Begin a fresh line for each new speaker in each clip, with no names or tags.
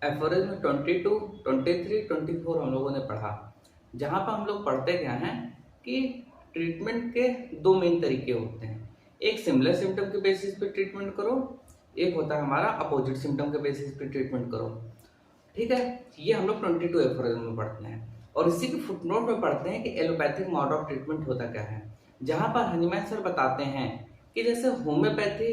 Aphorism 22, 23, 24 हम लोगों ने पढ़ा। जहाँ पर हम लोग पढ़ते क्या हैं कि ट्रीटमेंट के दो मेन तरीके होते हैं। एक सिमिलर सिम्टम के बेसिस पे ट्रीटमेंट करो, एक होता है हमारा अपोजिट सिम्टम के बेसिस पे ट्रीटमेंट करो। ठीक है, ये हम लोग 22 एफोरिज्म में पढ़ते हैं। और इसी के फुटनोट में पढ़ते हैं कि एलोपैथिक मोड ऑफ ट्रीटमेंट होता क्या है, जहाँ पर हनीमैन सर बताते हैं कि जैसे होम्योपैथी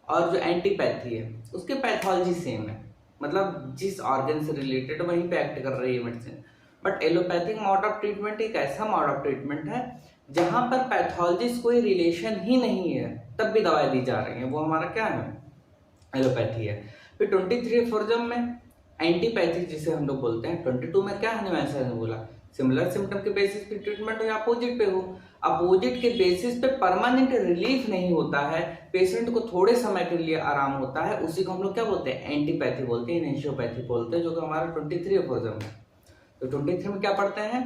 और जो एंटीपैथी है उसके पैथोलॉजी सेम है, मतलब जिस ऑर्गन से रिलेटेड वहीं पे एक्ट कर रही है medicine. But allopathic mode of treatment एक ऐसा मोड ऑफ ट्रीटमेंट है जहां पर पैथोलॉजी से कोई रिलेशन ही नहीं है, तब भी दवाई दी जा रही है, वो हमारा क्या है, एलोपैथी है। फिर 23 एफोरिज्म में एंटीपैथी जिसे हम लोग बोलते हैं। 22 में क्या हनीमैन सर ने बोला, सिमिलर सिम्टम के बेसिस पे ट्रीटमेंट हो या अपोजिट पे हो। अपोजिट के बेसिस पे परमानेंट रिलीफ नहीं होता है, पेशेंट को थोड़े समय के लिए आराम होता है, उसी को हम लोग क्या बोलते हैं, एंटीपैथी बोलते हैं, इनिशियोपैथी बोलते हैं, जो कि हमारा 23 एफोरिज्म है। तो 23 में क्या पढ़ते हैं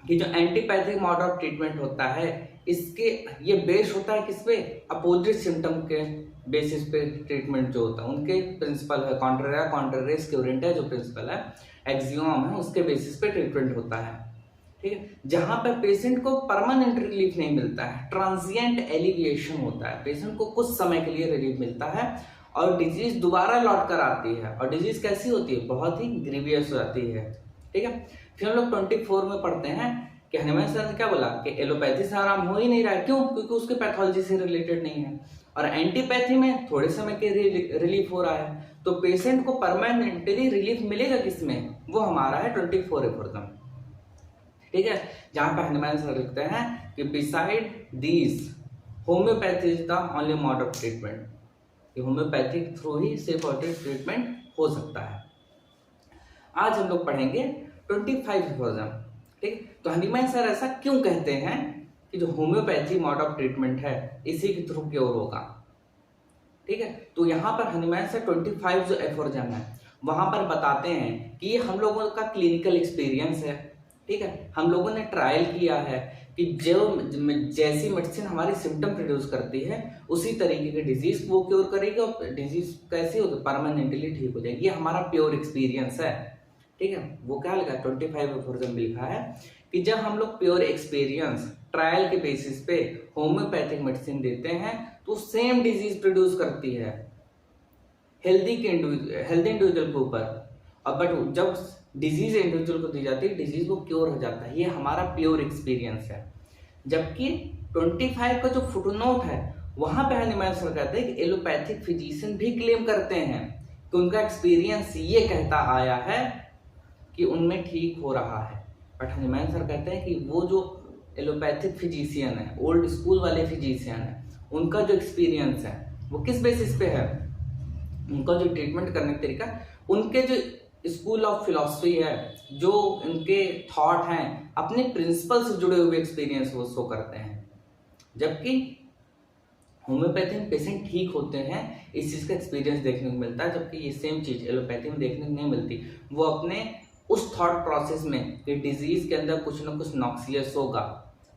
कि जो एंटीपैथिक मोड ऑफ ट्रीटमेंट होता है इसके ये बेस होता है किस पे, अपोजिट सिम्टम के बेसिस पे ट्रीटमेंट जो होता है उनके प्रिंसिपल है, कॉन्ट्रेरा कॉन्ट्रेरिस क्यूरेंटा जो प्रिंसिपल है, एक्सियोम है, उसके बेसिस पे ट्रीटमेंट होता है। ठीक है, जहां पर पेशेंट को परमानेंट रिलीफ नहीं मिलता है, ट्रांजिएंट एलिविएशन होता है, पेशेंट को कुछ समय के लिए रिलीफ मिलता है और डिजीज दोबारा लौट कर आती है। और डिजीज कैसी होती है, बहुत ही ग्रीवियस हो जाती है। ठीक है, फिर हम लोग 24 में पढ़ते हैं कि हनीमैन सर ने क्या बोला कि एलोपैथी से आराम हो ही नहीं रहा है, क्यों, क्योंकि उसके पैथोलॉजी से रिलेटेड नहीं है। और एंटीपैथी में थोड़े समय के रिलीफ हो रहा है, तो पेशेंट को परमानेंटली रिलीफ मिलेगा किसमें, वो हमारा है 24 एफोरिज्म। ठीक है, जहां पर हनीमैन सर लिखते हैं कि beside these homeopathy is the only mode of treatment, homeopathy के थ्रू ही सेफ और ट्रीटमेंट हो सकता है। आज हम लोग पढ़ेंगे 25 एफोरिज्म। ठीक, तो हनीमैन सर ऐसा क्यों कहते हैं कि जो होम्योपैथी मोड ऑफ ट्रीटमेंट है इसी के थ्रू क्योर होगा। ठीक है, तो यहाँ पर हनीमैन सर 25 जो एफोरिज्म है वहां पर बताते हैं कि ये हम लोगों का क्लिनिकल एक्सपीरियंस है। ठीक है, हम लोगों ने ट्रायल किया है कि जो जैसी मेडिसिन हमारी सिम्टम प्रोड्यूस करती है उसी तरीके की डिजीज वो क्योर करेगी और डिजीज कैसी होगी, परमानेंटली ठीक हो जाएगी। ये हमारा प्योर एक्सपीरियंस है। ठीक है, वो क्या लिखा है 25 एफोरिज्म में लिखा है कि जब हम लोग प्योर एक्सपीरियंस ट्रायल के बेसिस पे होम्योपैथिक मेडिसिन देते हैं तो सेम डिजीज प्रोड्यूस करती है हेल्दी इंडिविजुअल के ऊपर, और बट जब डिजीज इंडिविजुअल को दी जाती है डिजीज वो क्योर हो जाता है। ये हमारा प्योर एक्सपीरियंस है। जबकि 25 का जो फुटनोट है वहां पे हनीमैन सर कहते हैं कि एलोपैथिक फिजिशियन भी क्लेम करते हैं कि उनका एक्सपीरियंस ये कहता आया है कि उनमें ठीक हो रहा है। बट हनीमैन सर कहते हैं कि वो जो एलोपैथिक फिजिशियन है, ओल्ड स्कूल वाले फिजिशियन है, उनका जो एक्सपीरियंस है वो किस बेसिस पे है, उनका जो ट्रीटमेंट करने का तरीका, उनके जो स्कूल ऑफ फिलॉसफी है, जो उनके थॉट हैं, अपने प्रिंसिपल से जुड़े हुए एक्सपीरियंस वो शो करते हैं। जबकि होम्योपैथी में पेशेंट ठीक होते हैं, इस चीज़ का एक्सपीरियंस देखने को मिलता है, जबकि ये सेम चीज़ एलोपैथी में देखने को नहीं मिलती। वो अपने उस थॉट प्रोसेस में कि डिजीज के अंदर कुछ ना कुछ नॉक्सियस होगा,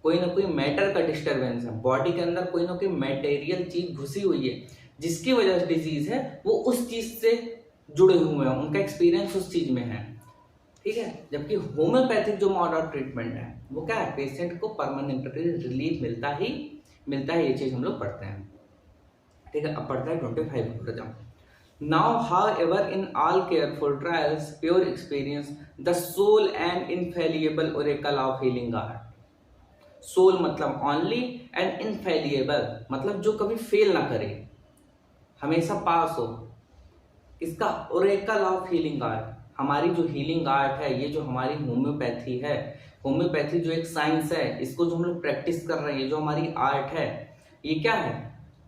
कोई ना कोई मैटर का डिस्टर्बेंस है, बॉडी के अंदर कोई ना कोई मटेरियल चीज घुसी हुई है जिसकी वजह से डिजीज है, वो उस चीज से जुड़े हुए हैं, उनका एक्सपीरियंस उस चीज में है। ठीक है, जबकि होम्योपैथिक जो मोड ऑफ ट्रीटमेंट है वो क्या है, पेशेंट को परमानेंटली रिलीफ मिलता है, ये चीज हम लोग पढ़ते हैं। ठीक है, अब पढ़ता है 25 aphorism. Now, however, in all careful trials, pure experience, the sole and infallible oracle of healing art. Sole मतलब only and infallible मतलब जो कभी फेल ना करे, हमेशा पास हो। इसका oracle of healing art, हमारी जो हीलिंग आर्ट है, ये जो हमारी होम्योपैथी है, होम्योपैथी जो एक साइंस है, इसको जो हम लोग प्रैक्टिस कर रहे हैं, जो हमारी आर्ट है, ये क्या है,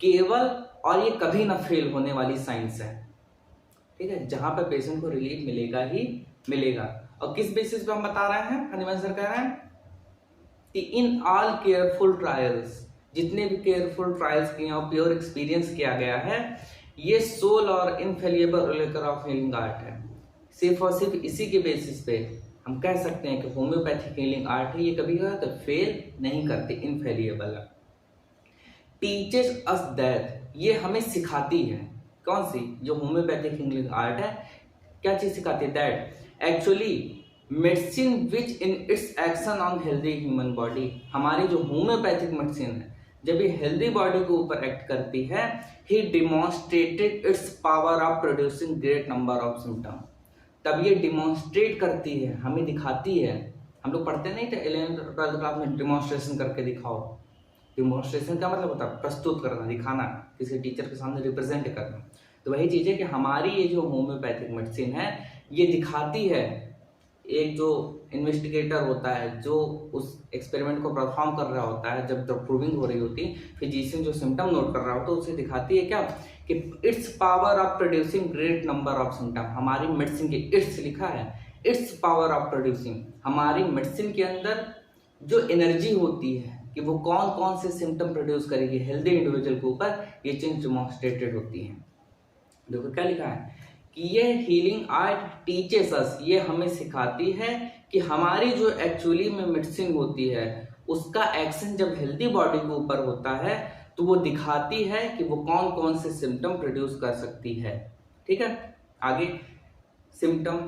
केवल और ये कभी ना फेल होने वाली साइंस है। ठीक है, जहां पर पेशेंट को रिलीफ मिलेगा ही मिलेगा। और किस बेसिस पे हम बता रहे हैं, हनीमैन सर कह रहे हैं कि इन ऑल केयरफुल ट्रायल्स, जितने भी केयरफुल ट्रायल्स किए और प्योर एक्सपीरियंस किया गया है, ये सोल और इनफेलिएबल ओरेकल ऑफ हीलिंग आर्ट है। सिर्फ और सिर्फ इसी के बेसिस पे हम कह सकते हैं कि होम्योपैथिक हीलिंग आर्ट है, ये कभी तो फेल नहीं करती, इनफेलिएबल है। टीचेस अस दैट, ये हमें सिखाती है कौन सी, जो होम्योपैथिक हीलिंग आर्ट है, क्या चीज सिखाती है? That actually medicine which in its action on healthy human body, हमारी जो होम्योपैथिक मेडिसिन है जब ये हेल्दी बॉडी के ऊपर एक्ट करती है, he demonstrated its power of producing great number of symptom, तब ये डिमॉन्स्ट्रेट करती है, हमें दिखाती है। हम लोग पढ़ते नहीं थे 11th 12th क्लास में, डिमॉन्स्ट्रेशन करके दिखाओ। डिमॉन्स्ट्रेशन का मतलब होता है प्रस्तुत करना, दिखाना, किसी टीचर के सामने रिप्रेजेंट करना। तो वही चीज़ है कि हमारी ये जो होम्योपैथिक मेडिसिन है ये दिखाती है, एक जो इन्वेस्टिगेटर होता है जो उस एक्सपेरिमेंट को परफॉर्म कर रहा होता है, जब प्रूविंग हो रही होती है, फिजिशियन जो सिम्टम नोट कर रहा होता है उसे दिखाती है क्या, कि it's power of producing great number of symptom. हमारी मेडिसिन के इट्स लिखा है, इट्स पावर ऑफ प्रोड्यूसिंग, हमारी मेडिसिन के अंदर जो एनर्जी होती है कि वो कौन कौन से सिम्टम प्रोड्यूस करेगी हेल्दी इंडिविजुअल के ऊपर, ये चीज डिमॉन्स्ट्रेटेड होती है। देखो क्या लिखा है कि ये हीलिंग आर्ट टीचेस अस, ये हमें सिखाती है कि हमारी जो एक्चुअली में मेडिसिन होती है उसका एक्शन जब हेल्दी बॉडी के ऊपर होता है तो वो दिखाती है कि वो कौन कौन से सिम्टम प्रोड्यूस कर सकती है। ठीक है, आगे symptom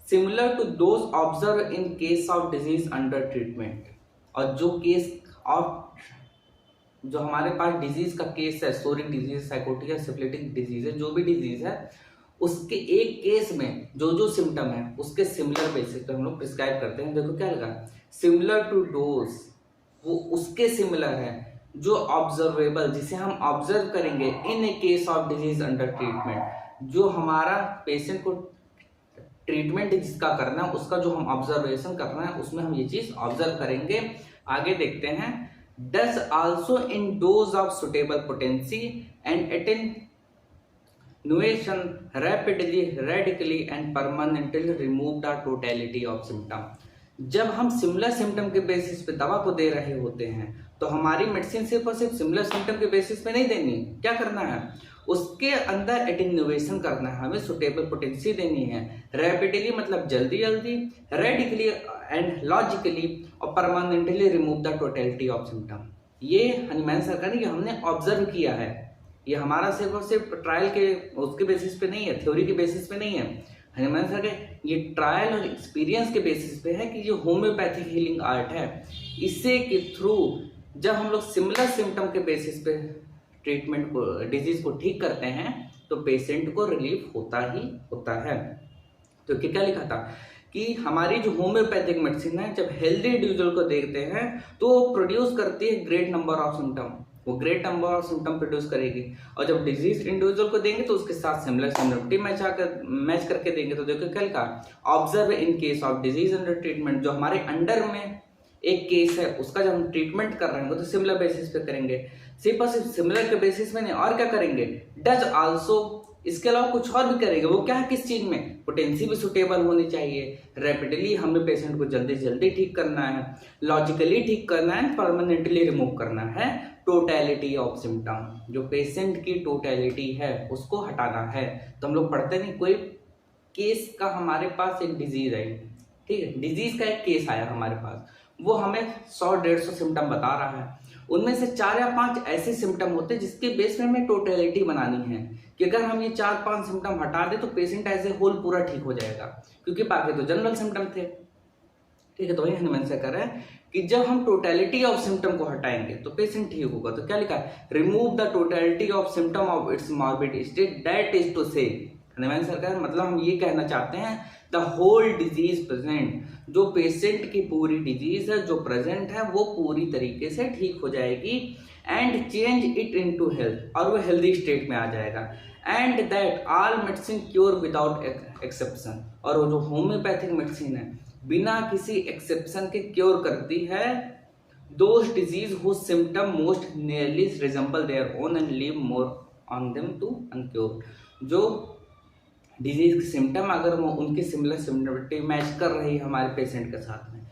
similar to those observe in case of disease under treatment, और जो केस ऑफ जो हमारे पास डिजीज का केस है, सोरिक डिजीज, साइकोटिक या सिफिलिटिक डिजीज है, जो भी डिजीज है उसके एक केस में जो जो सिम्टम है उसके सिमिलर बेसिस पे हम लोग प्रिस्क्राइब करते हैं। देखो क्या लगा, सिमिलर टू डोज, वो उसके सिमिलर है जो ऑब्जर्वेबल, जिसे हम ऑब्जर्व करेंगे in a case of disease under treatment, जो हमारा पेशेंट को ट्रीटमेंट जिसका करना है उसका जो हम ऑब्जर्वेशन करना है उसमें हम ये चीज ऑब्जर्व करेंगे। आगे देखते हैं, does also in dose of suitable potency and attenuation rapidly radically and permanently remove the totality of symptom. जब हम सिमिलर सिम्टम के बेसिस पे दवा को दे रहे होते हैं तो हमारी मेडिसिन सिर्फ और सिर्फ सिमिलर सिम्टम के बेसिस पे नहीं देनी, क्या करना है, उसके अंदर एटेन्युएशन करना है, हमें सुटेबल पोटेंसी देनी है, रैपिडली मतलब जल्दी जल्दी, रेडिकली एंड लॉजिकली, और permanently remove the totality of symptom. ये हनीमैन सर का नहीं, ये हमने ऑब्जर्व किया है, ये हमारा सिर्फ और सिर्फ ट्रायल के उसके बेसिस पे नहीं है, थ्योरी के बेसिस पे नहीं है, हनीमैन सर के ये ट्रायल और एक्सपीरियंस के बेसिस पे है कि जो होम्योपैथिक हीलिंग आर्ट है इसे के थ्रू जब हम लोग सिमिलर सिम्टम के बेसिस पे ट्रीटमेंट को, डिजीज को ठीक करते हैं तो पेशेंट को रिलीफ होता ही होता है। तो क्या लिखा था कि हमारी जो होम्योपैथिक मेडिसिन है जब हेल्दी इंडिविजुअल को देखते हैं तो वो प्रोड्यूस करती है ग्रेट नंबर ऑफ सिम्टम, वो great number of symptom produce करेगी, और जब डिजीज इंडिविजुअल को देंगे तो उसके साथ सिमिलर सिमिलरिटी मैच करके देंगे। तो देखो क्या लिखा, observe in case of disease under treatment, जो हमारे अंडर में एक केस है उसका जब हम ट्रीटमेंट कर रहे हैं तो सिमिलर बेसिस पे करेंगे, सिर्फ और सिर्फ सिमिलर के बेसिस में नहीं, और क्या करेंगे, डज आल्सो, इसके अलावा कुछ और भी करेंगे। वो क्या है, किस चीज में, पोटेंसी भी सुटेबल होनी चाहिए, रैपिडली हमें पेशेंट को जल्दी जल्दी ठीक करना है, लॉजिकली ठीक करना है, परमानेंटली रिमूव करना है टोटलिटी ऑफ सिम्टम, जो पेशेंट की टोटलिटी है उसको हटाना है। तो हम लोग पढ़ते नहीं, कोई केस का हमारे पास एक डिजीज आई, ठीक है, डिजीज का एक केस आया हमारे पास, वो हमें 100-150 सिम्टम बता रहा है, उनमें से 4 या 5 ऐसे सिम्टम होते हैं जिसके बेस में हमें टोटलिटी बनानी है कि अगर हम ये 4-5 सिम्टम हटा दें तो पेशेंट एज ए होल पूरा ठीक हो जाएगा, क्योंकि बाकी तो जनरल सिम्टम थे। ठीक है, तो वही हनुमान से कर रहे हैं कि जब हम टोटलिटी ऑफ सिम्टम को हटाएंगे तो पेशेंट ठीक होगा। तो क्या लिखा है, remove the totality of symptom of its morbid state, that is to say, Hanuman सरकार मतलब हम ये कहना चाहते हैं द होल डिजीज प्रेजेंट, जो पेशेंट की पूरी डिजीज है जो प्रेजेंट है वो पूरी तरीके से ठीक हो जाएगी, and change it into health, और वो हेल्दी स्टेट में आ जाएगा, and that all medicine cure without exception, और वो जो होम्योपैथिक मेडिसिन है बिना किसी एक्सेप्शन के क्योर करती है those disease whose symptom most nearly resemble their own and leave more on them to uncure, जो डिजीज के सिम्टम अगर वो उनकी सिमिलर सिमिलरिटी मैच कर रही है हमारे पेशेंट के साथ में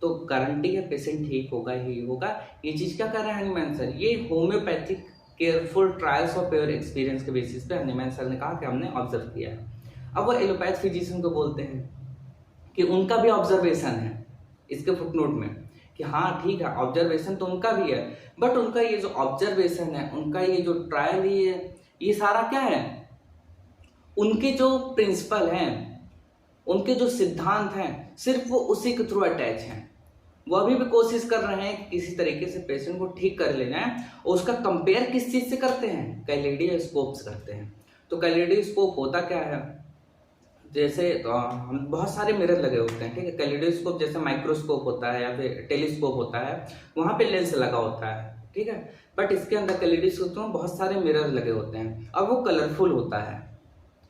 तो गारंटी है पेशेंट ठीक होगा ही होगा। ये चीज क्या कर रहे हैं हनीमैन सर, ये homeopathic careful trials of pure experience के बेसिस पे हनीमैन सर ने कहा कि हमने ऑब्जर्व किया है। अब वो एलोपैथ फिजिशियन को बोलते हैं कि उनका भी ऑब्जर्वेशन है इसके फुटनोट में कि हाँ ठीक है ऑब्जर्वेशन तो उनका भी है, बट उनका ये जो ऑब्जर्वेशन है, उनका ये जो ट्रायल ये सारा क्या है, उनके जो प्रिंसिपल हैं, उनके जो सिद्धांत हैं, सिर्फ वो उसी के थ्रू अटैच हैं। वो अभी भी कोशिश कर रहे हैं कि किसी तरीके से पेशेंट को ठीक कर लेना है, और उसका कंपेयर किस चीज से करते हैं, कैलेडोस्कोप से करते हैं। तो कैलेडोस्कोप होता क्या है, जैसे हम बहुत सारे मिरर लगे होते हैं, ठीक है। कैलेडोस्कोप जैसे माइक्रोस्कोप होता है या फिर टेलीस्कोप होता है, वहां पे लेंस लगा होता है, ठीक है। बट इसके अंदर कैलेडोस्कोप में बहुत सारे मिरर लगे होते हैं, अब वो कलरफुल होता है,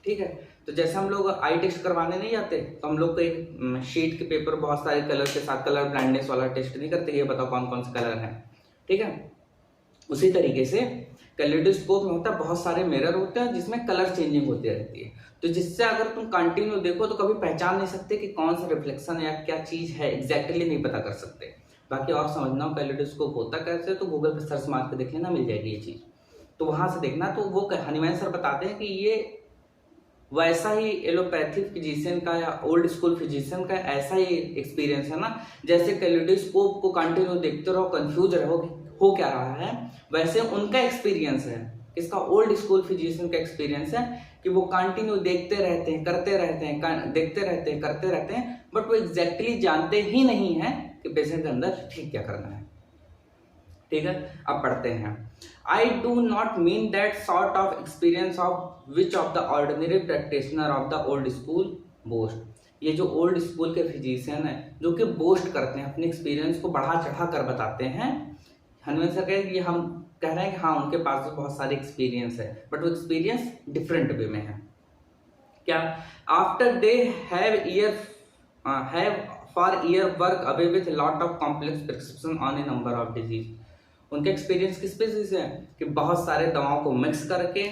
ठीक है। तो जैसे हम लोग आई टेस्ट करवाने नहीं जाते, तो हम लोग को एक शीट के पेपर बहुत सारे कलर के साथ कलर ब्लाइंडनेस वाला टेस्ट नहीं करते, ये बताओ कौन कौन से कलर है, ठीक है। उसी तरीके से कैलेडोस्कोप में होता है, बहुत सारे मिरर होते हैं जिसमें कलर चेंजिंग होती रहती है। तो जिससे अगर तुम कंटिन्यू देखो तो कभी पहचान नहीं सकते कि कौन सा रिफ्लेक्शन या क्या चीज है, एग्जैक्टली नहीं पता कर सकते। बाकी और समझना हो कैलेडोस्कोप होता कैसे, तो गूगल पे सर्च मार के देख लेना, मिल जाएगी ये चीज, तो वहां से देखना। तो वो हनीमैन सर बताते हैं कि ये वैसा ही एलोपैथिक फिजिशियन का या ओल्ड स्कूल फिजिशियन का ऐसा ही एक्सपीरियंस है ना, जैसे कैलेडोस्कोप को कंटिन्यू देखते रहो, कंफ्यूज रहोगे हो क्या रहा है, वैसे उनका एक्सपीरियंस है, इसका ओल्ड स्कूल फिजिशियन का एक्सपीरियंस है कि वो कंटिन्यू देखते रहते हैं, करते रहते हैं, देखते रहते हैं, करते रहते हैं, बट वो एग्जैक्टली जानते ही नहीं है कि पेशेंट के अंदर ठीक क्या करना है, ठीक है। अब पढ़ते हैं। I do not mean that sort of experience of which of the ordinary practitioner of the old school boast। ये जो ओल्ड स्कूल के फिजिशियन है जो कि बोस्ट करते हैं, अपने एक्सपीरियंस को बढ़ा चढ़ा कर बताते हैं, हनुमान सर कहे कि हम कह रहे हैं कि हाँ उनके पास भी बहुत सारे एक्सपीरियंस है, बट वो एक्सपीरियंस डिफरेंट वे में है। क्या, after they have for year work away with lot of complex prescription on A number of disease. उनका एक्सपीरियंस किस बेसिस है कि बहुत सारे दवाओं को मिक्स करके,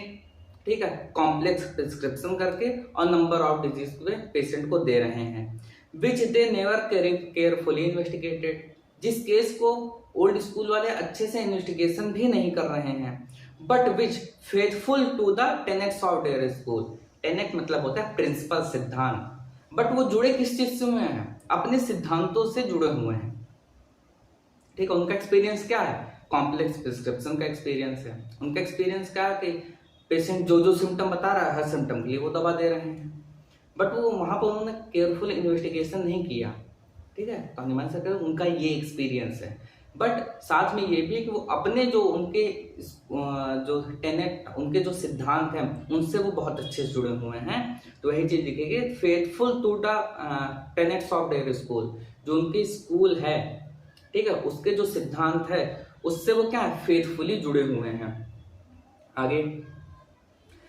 ठीक है, कॉम्प्लेक्स प्रिस्क्रिप्शन करके और नंबर ऑफ डिजीज पे पेशेंट को दे रहे हैं, which they never carefully investigated. जिस केस को ओल्ड स्कूल वाले अच्छे से इन्वेस्टिगेशन भी नहीं कर रहे हैं, but which faithful to the tenets of their school. Tenet मतलब होता है प्रिंसिपल, सिद्धांत, बट वो जुड़े किस चीज से हुए हैं, अपने सिद्धांतों से जुड़े हुए हैं, ठीक है। उनका एक्सपीरियंस क्या है, कॉम्प्लेक्स प्रिस्क्रिप्शन का एक्सपीरियंस है। उनका एक्सपीरियंस क्या है कि पेशेंट जो जो सिम्टम बता रहा है हर सिम्टम के लिए वो दवा दे रहे हैं, बट वो वहां पर उन्होंने केयरफुल इन्वेस्टिगेशन नहीं किया, ठीक है। तो हम मान सकते हैं उनका ये एक्सपीरियंस है, बट साथ में ये भी है कि वो अपने जो उनके जो टेनेट, उनके जो सिद्धांत हैं उनसे वो बहुत अच्छे से जुड़े हुए हैं। तो वही चीज दिखेगी, faithful to the tenets of their school, जो उनकी स्कूल है, ठीक है, उसके जो सिद्धांत है उससे वो क्या है, फेथफुली जुड़े हुए हैं। आगे,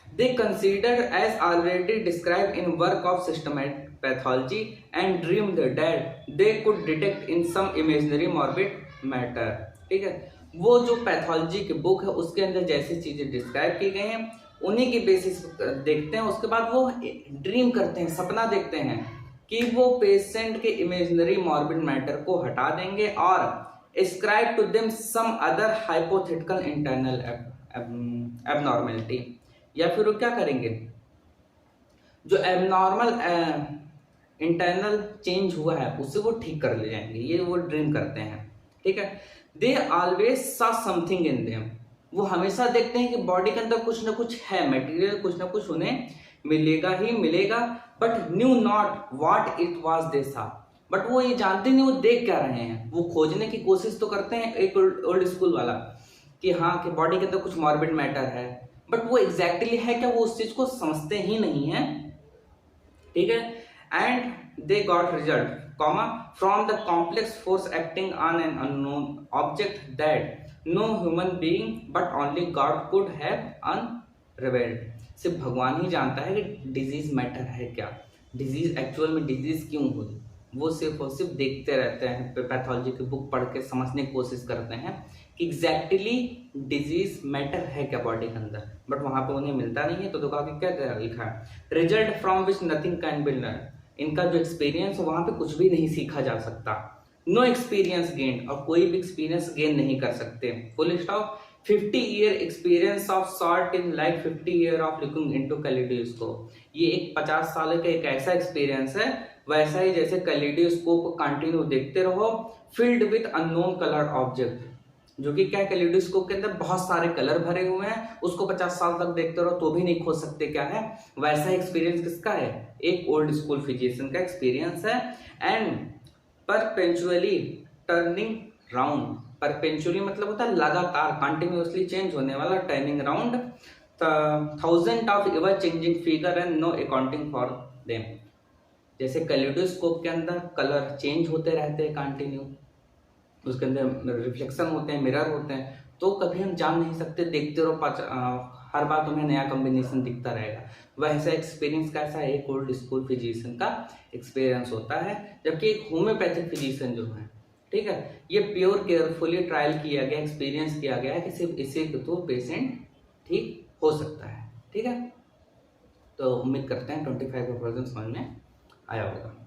they consider as already describe in work of systematic pathology and dreamed that they could detect in some imaginary morbid matter, ठीक है। वो जो पैथोलॉजी की बुक है उसके अंदर जैसी चीजें डिस्क्राइब की गई हैं उन्हीं की बेसिस देखते हैं, उसके बाद वो ड्रीम करते हैं, सपना देखते हैं कि वो पेशेंट के इमेजिनरी मॉर्बिड मैटर को हटा देंगे और ascribe to them some other hypothetical internal abnormality, या फिर वो क्या करेंगे, जो एबनॉर्मल इंटरनल चेंज हुआ है उससे वो ठीक कर ले जाएंगे, ये वो ड्रीम करते हैं, ठीक है। दे ऑलवेज सा समथिंग इन देम, वो हमेशा देखते हैं कि बॉडी के अंदर कुछ ना कुछ है, मटेरियल कुछ ना कुछ उन्हें मिलेगा ही मिलेगा, but knew not what it was they saw, but वो ये जानते नहीं वो देख क्या रहे हैं। वो खोजने की कोशिश तो करते हैं एक ओल्ड स्कूल वाला कि हाँ कि बॉडी के अंदर कुछ मॉर्बिड मैटर है, बट वो एग्जैक्टली है क्या वो उस चीज को समझते ही नहीं है, ठीक है। And they got result comma from the complex force acting on an unknown object that no human being but only God could have unrevealed. सिर्फ भगवान ही जानता है कि डिजीज मैटर है क्या, डिजीज एक्चुअल में डिजीज क्यों हुई, वो सिर्फ और सिर्फ देखते रहते हैं, पैथोलॉजी की बुक पढ़ के समझने की कोशिश करते हैं कि एग्जैक्टली डिजीज मैटर है क्या बॉडी के अंदर, बट वहां पे उन्हें मिलता नहीं है। तो देखा कि क्या लिखा है, result from which nothing can be learn. इनका जो एक्सपीरियंस है वहां पे कुछ भी नहीं सीखा जा सकता, नो एक्सपीरियंस गेन, और कोई भी एक्सपीरियंस गेन नहीं कर सकते, full stop. 50 year experience of sort in like 50 year of looking into kaleidoscope. ये एक 50 साल का एक ऐसा एक्सपीरियंस है, वैसा ही जैसे कैलेडोस्कोप को कंटिन्यू देखते रहो, filled with unknown colour object, जो कि क्या है, कैलिडोस्कोप के अंदर बहुत सारे कलर भरे हुए हैं, उसको 50 साल तक देखते रहो तो भी नहीं खोज सकते क्या है। वैसा एक्सपीरियंस किसका है, एक ओल्ड स्कूल फिजिशियन का एक्सपीरियंस है। And perpetually turning round, perpetually मतलब होता है लगातार, कंटिन्यूअसली चेंज होने वाला, turning round thousand of ever changing figure and no accounting for them. जैसे कैलिडोस्कोप के अंदर कलर चेंज होते रहते हैं कंटिन्यू, उसके अंदर रिफ्लेक्शन होते हैं, मिरर होते हैं, तो कभी हम जान नहीं सकते, देखते रहो हर बार तुम्हें नया कॉम्बिनेशन दिखता रहेगा। वैसा एक्सपीरियंस कैसा है, एक ओल्ड स्कूल फिजिशियन का एक्सपीरियंस होता है। जबकि एक होम्योपैथिक फिजिशियन जो है, ठीक है, ये प्योर केयरफुली ट्रायल किया गया, एक्सपीरियंस किया गया है कि सिर्फ इसी के थ्रू पेशेंट ठीक हो सकता है। ठीक है, तो उम्मीद करते हैं 25 का वर्जन समझ में आया होगा।